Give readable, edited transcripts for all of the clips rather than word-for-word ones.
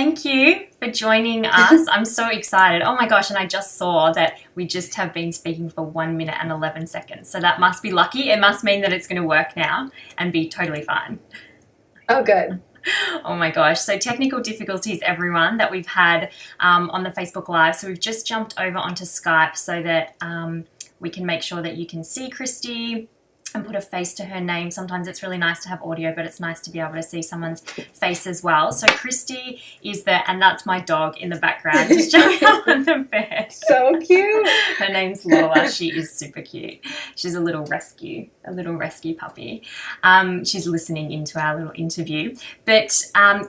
Thank you for joining us. I'm so excited. Oh my gosh, and I just saw that we just have been speaking for 1 minute and 11 seconds. So that must be lucky. It must mean that it's going to work now and be totally fine. Oh, good. Oh my gosh. So technical difficulties, everyone, that we've had on the Facebook Live. So we've just jumped over onto Skype so that we can make sure that you can see Kristy and put a face to her name. Sometimes it's really nice to have audio, but it's nice to be able to see someone's face as well. So Kristy is there, and that's my dog in the background, just jumping on the bed. So cute. Her name's Lola. She is super cute. She's a little rescue puppy. She's listening into our little interview. But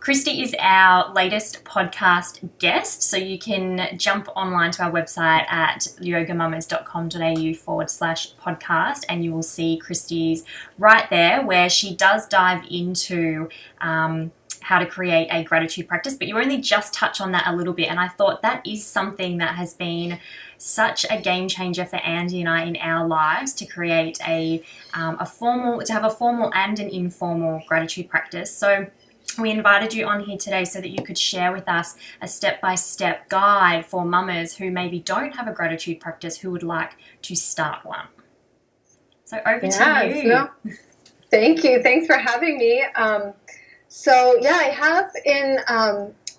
Kristy is our latest podcast guest, so you can jump online to our website at yogamamas.com.au/podcast, and you will see Kristy's right there, where she does dive into how to create a gratitude practice, but you only just touch on that a little bit. And I thought that is something that has been such a game changer for Andy and I in our lives, to create a formal and an informal gratitude practice. So we invited you on here today so that you could share with us a step-by-step guide for mamas who maybe don't have a gratitude practice, who would like to start one. So over to you. No, thank you. Thanks for having me. I have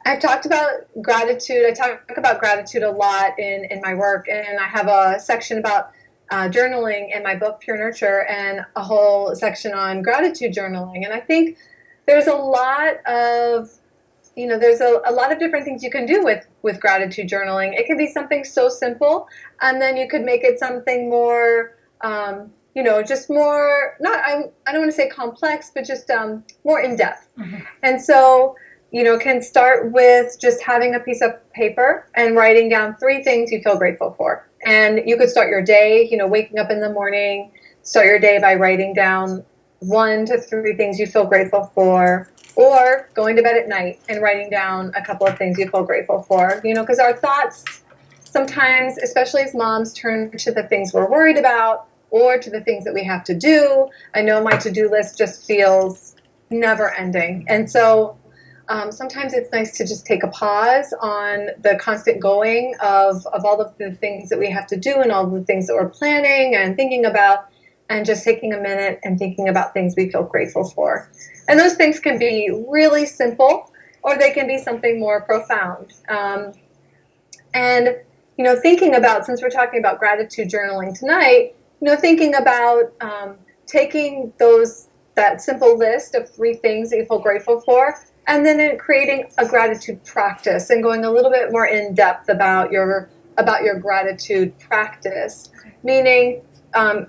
I've talked about gratitude. I talk about gratitude a lot in my work, and I have a section about journaling in my book, Pure Nurture, and a whole section on gratitude journaling. And I think there's a lot of different things you can do with gratitude journaling. It can be something so simple, and then you could make it something more, just more, I don't want to say complex, but just more in depth. Mm-hmm. And so, can start with just having a piece of paper and writing down 3 things you feel grateful for. And you could start your day, waking up in the morning, start your day by writing down 1 to 3 things you feel grateful for, or going to bed at night and writing down a couple of things you feel grateful for, because our thoughts sometimes, especially as moms, turn to the things we're worried about or to the things that we have to do. I know my to-do list just feels never ending. And so sometimes it's nice to just take a pause on the constant going of all of the things that we have to do and all the things that we're planning and thinking about, and just taking a minute and thinking about things we feel grateful for. And those things can be really simple, or they can be something more profound. Thinking about, since we're talking about gratitude journaling tonight, thinking about taking that simple list of 3 things that you feel grateful for, and then creating a gratitude practice and going a little bit more in depth about your gratitude practice, meaning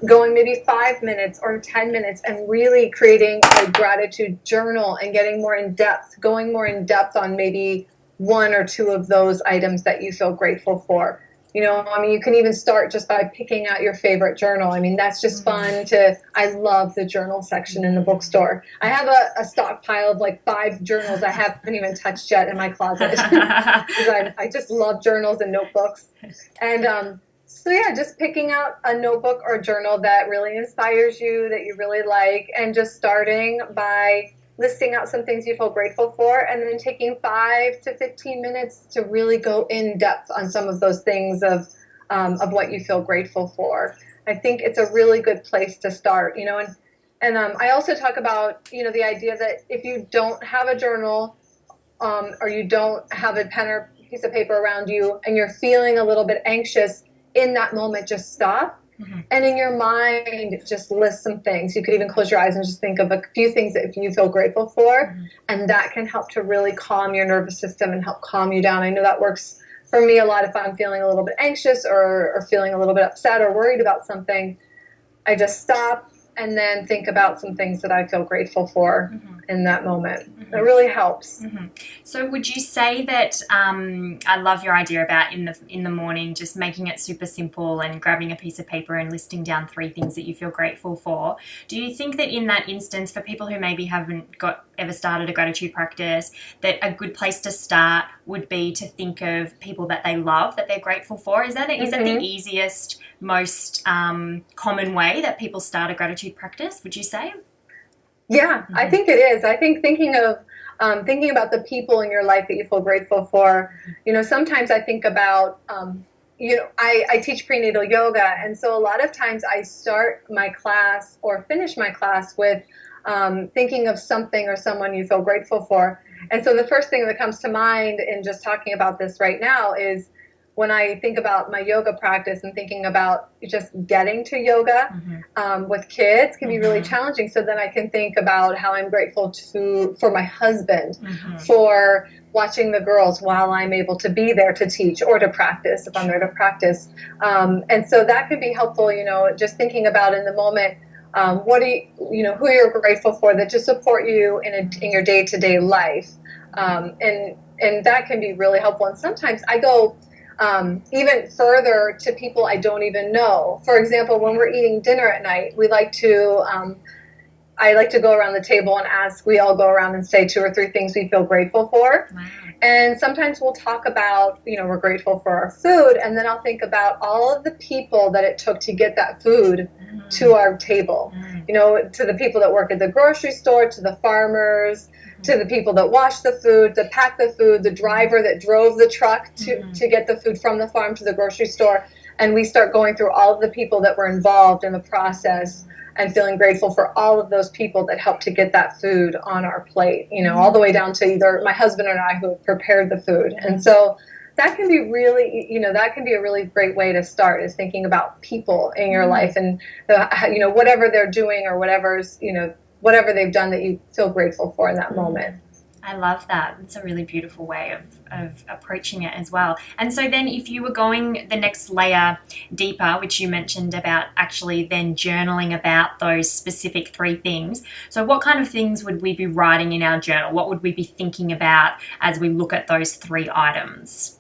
going maybe 5 minutes or 10 minutes and really creating a gratitude journal and getting more in depth, going more in depth on maybe 1 or 2 of those items that you feel grateful for. You can even start just by picking out your favorite journal. That's just fun I love the journal section in the bookstore. I have a stockpile of like 5 journals I haven't even touched yet in my closet. I just love journals and notebooks. And just picking out a notebook or journal that really inspires you, that you really like, and just starting by listing out some things you feel grateful for, and then taking 5 to 15 minutes to really go in depth on some of those things of what you feel grateful for. I think it's a really good place to start, and I also talk about, the idea that if you don't have a journal or you don't have a pen or piece of paper around you and you're feeling a little bit anxious, in that moment, just stop. Mm-hmm. And in your mind, just list some things. You could even close your eyes and just think of a few things that you feel grateful for. Mm-hmm. And that can help to really calm your nervous system and help calm you down. I know that works for me a lot if I'm feeling a little bit anxious or feeling a little bit upset or worried about something. I just stop and then think about some things that I feel grateful for in that moment. It really helps. So would you say that I love your idea about in the morning just making it super simple and grabbing a piece of paper and listing down 3 things that you feel grateful for. Do you think that in that instance, for people who maybe haven't ever started a gratitude practice, that a good place to start would be to think of people that they love, that they're grateful for? Is that the easiest, most common way that people start a gratitude practice, would you say? Yeah, I think it is. I think thinking of thinking about the people in your life that you feel grateful for. Sometimes I think about, I teach prenatal yoga, and so a lot of times I start my class or finish my class with thinking of something or someone you feel grateful for. And so the first thing that comes to mind in just talking about this right now is when I think about my yoga practice and thinking about just getting to yoga with kids can be really challenging. So then I can think about how I'm grateful for my husband, for watching the girls while I'm able to be there to teach or to practice if I'm there to practice. And so that can be helpful, just thinking about in the moment, what who you're grateful for that just support you in your day-to-day life. And that can be really helpful. And sometimes I go even further to people I don't even know. For example, when we're eating dinner at night, I like to go around the table and we all go around and say 2 or 3 things we feel grateful for. Wow. And sometimes we'll talk about, we're grateful for our food. And then I'll think about all of the people that it took to get that food to our table, to the people that work at the grocery store, to the farmers, to the people that wash the food, that pack the food, the driver that drove the truck to get the food from the farm to the grocery store. And we start going through all of the people that were involved in the process and feeling grateful for all of those people that helped to get that food on our plate, all the way down to either my husband or I who have prepared the food. And so that can be really, that can be a really great way to start, is thinking about people in your life and, whatever they're doing or whatever they've done that you feel grateful for in that moment. I love that. It's a really beautiful way of approaching it as well. And so then if you were going the next layer deeper, which you mentioned about actually then journaling about those specific 3 things, so what kind of things would we be writing in our journal? What would we be thinking about as we look at those 3 items?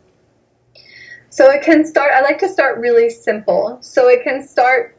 So it can start, I like to start really simple. So it can start,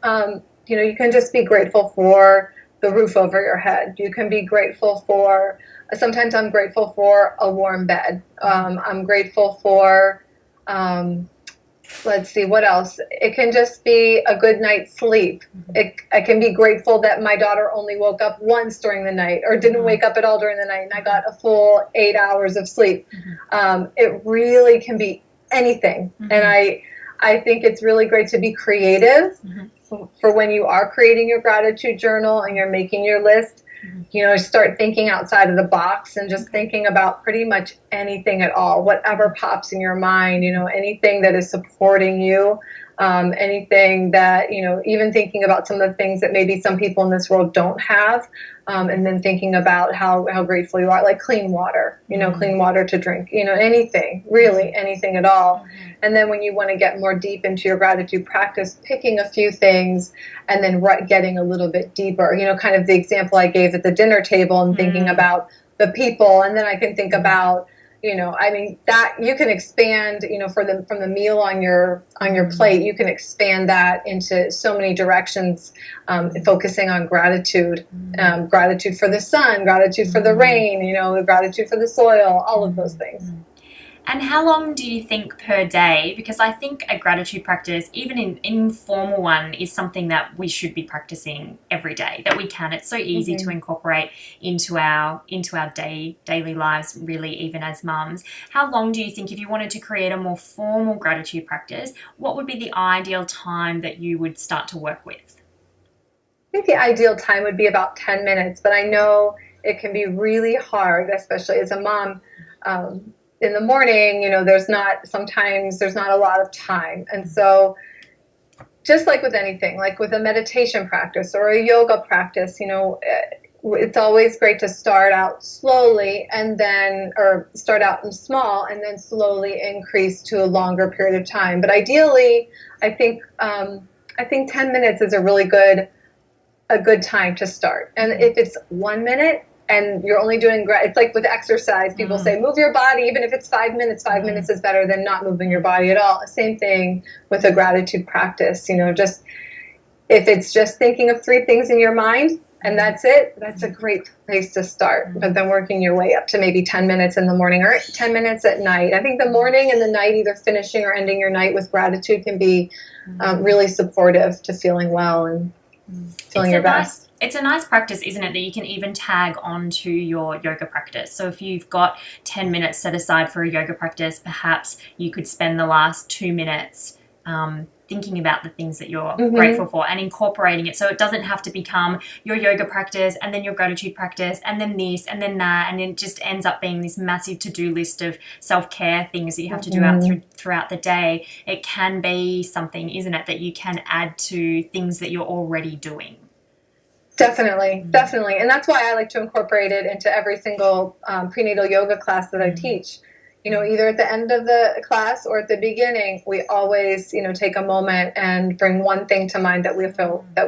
you can just be grateful for the roof over your head. You can be grateful for, sometimes I'm grateful for a warm bed. I'm grateful for, let's see, what else? It can just be a good night's sleep. I can be grateful that my daughter only woke up once during the night or didn't wake up at all during the night and I got a full 8 hours of sleep. It really can be anything. And I think it's really great to be creative for when you are creating your gratitude journal and you're making your list. Start thinking outside of the box and just thinking about pretty much anything at all, whatever pops in your mind, anything that is supporting you, anything that, even thinking about some of the things that maybe some people in this world don't have, and then thinking about how grateful you are, like clean water, clean water to drink, anything, really anything at all. And then when you want to get more deep into your gratitude practice, picking a few things and then getting a little bit deeper, kind of the example I gave at the dinner table and thinking about the people. And then I can think about, that you can expand, from the meal on your plate, you can expand that into so many directions, focusing on gratitude, gratitude for the sun, gratitude for the rain, gratitude for the soil, all of those things. And how long do you think per day? Because I think a gratitude practice, even an informal one, is something that we should be practicing every day, that we can. It's so easy to incorporate into our daily lives, really, even as mums. How long do you think, if you wanted to create a more formal gratitude practice, what would be the ideal time that you would start to work with? I think the ideal time would be about 10 minutes, but I know it can be really hard, especially as a mom. In the morning, sometimes there's not a lot of time. And so just like with anything, like with a meditation practice or a yoga practice, it's always great to start out slowly or start out small and then slowly increase to a longer period of time. But ideally, I think 10 minutes is a good time to start. And if it's 1 minute, and you're only doing, it's like with exercise, people say, move your body, even if it's 5 minutes, 5 minutes is better than not moving your body at all. Same thing with a gratitude practice, just, if it's just thinking of 3 things in your mind and that's it, that's a great place to start. But then working your way up to maybe 10 minutes in the morning or 10 minutes at night. I think the morning and the night, either finishing or ending your night with gratitude can be really supportive to feeling well and feeling your best. It's a nice practice, isn't it, that you can even tag onto your yoga practice. So if you've got 10 minutes set aside for a yoga practice, perhaps you could spend the last 2 minutes thinking about the things that you're grateful for and incorporating it. So it doesn't have to become your yoga practice and then your gratitude practice and then this and then that, and it just ends up being this massive to-do list of self-care things that you have to do throughout the day. It can be something, isn't it, that you can add to things that you're already doing. Definitely. And that's why I like to incorporate it into every single prenatal yoga class that I teach. Either at the end of the class or at the beginning, we always, take a moment and bring one thing to mind that we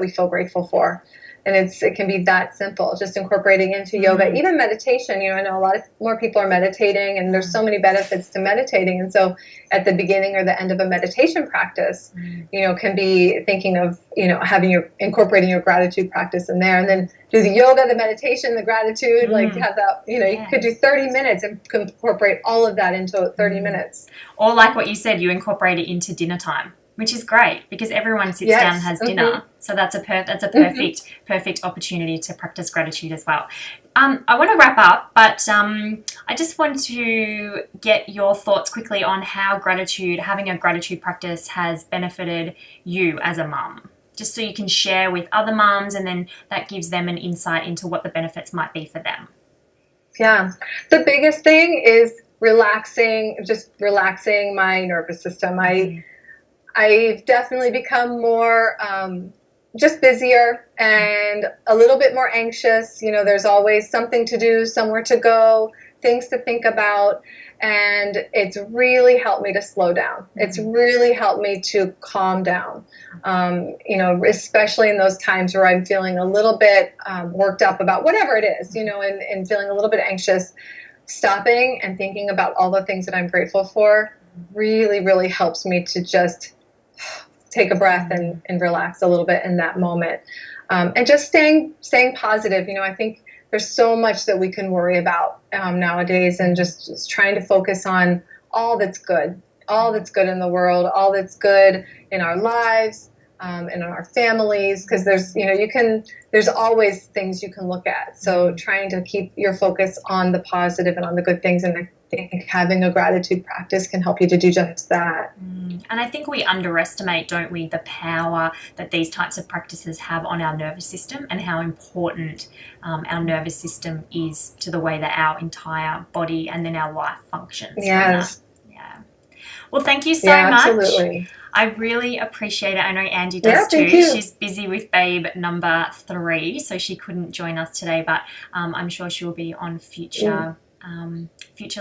feel grateful for. And it can be that simple, just incorporating into yoga, even meditation. I know a lot more people are meditating, and there's so many benefits to meditating. And so at the beginning or the end of a meditation practice, can be thinking of, incorporating your gratitude practice in there, and then do the yoga, the meditation, the gratitude, like have that, you could do 30 minutes and incorporate all of that into 30 minutes. Or like what you said, you incorporate it into dinner time, which is great because everyone sits down and has dinner. So that's a perfect opportunity to practice gratitude as well. I want to wrap up, but I just want to get your thoughts quickly on how having a gratitude practice has benefited you as a mum, just so you can share with other mums, and then that gives them an insight into what the benefits might be for them. Yeah. The biggest thing is relaxing my nervous system. I've definitely become more just busier and a little bit more anxious. There's always something to do, somewhere to go, things to think about. And it's really helped me to slow down. It's really helped me to calm down, especially in those times where I'm feeling a little bit worked up about whatever it is, and feeling a little bit anxious. Stopping and thinking about all the things that I'm grateful for really, really helps me to just take a breath and relax a little bit in that moment. And just staying positive. I think there's so much that we can worry about nowadays, and just trying to focus on all that's good in the world, all that's good in our lives, and in our families, because there's always things you can look at. So trying to keep your focus on the positive and on the good things, and I think having a gratitude practice can help you to do just that. And I think we underestimate, don't we, the power that these types of practices have on our nervous system, and how important our nervous system is to the way that our entire body and then our life functions. Yes. Yeah. Well, thank you so much. Absolutely. I really appreciate it. I know Angie does too. She's busy with babe number 3, so she couldn't join us today, but I'm sure she'll be on future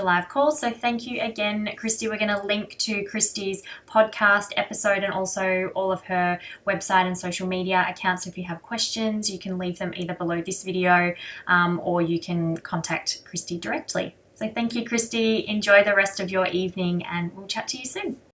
live calls. So thank you again, Kristy. We're going to link to Kristy's podcast episode and also all of her website and social media accounts. So if you have questions, you can leave them either below this video or you can contact Kristy directly. So thank you, Kristy. Enjoy the rest of your evening, and we'll chat to you soon.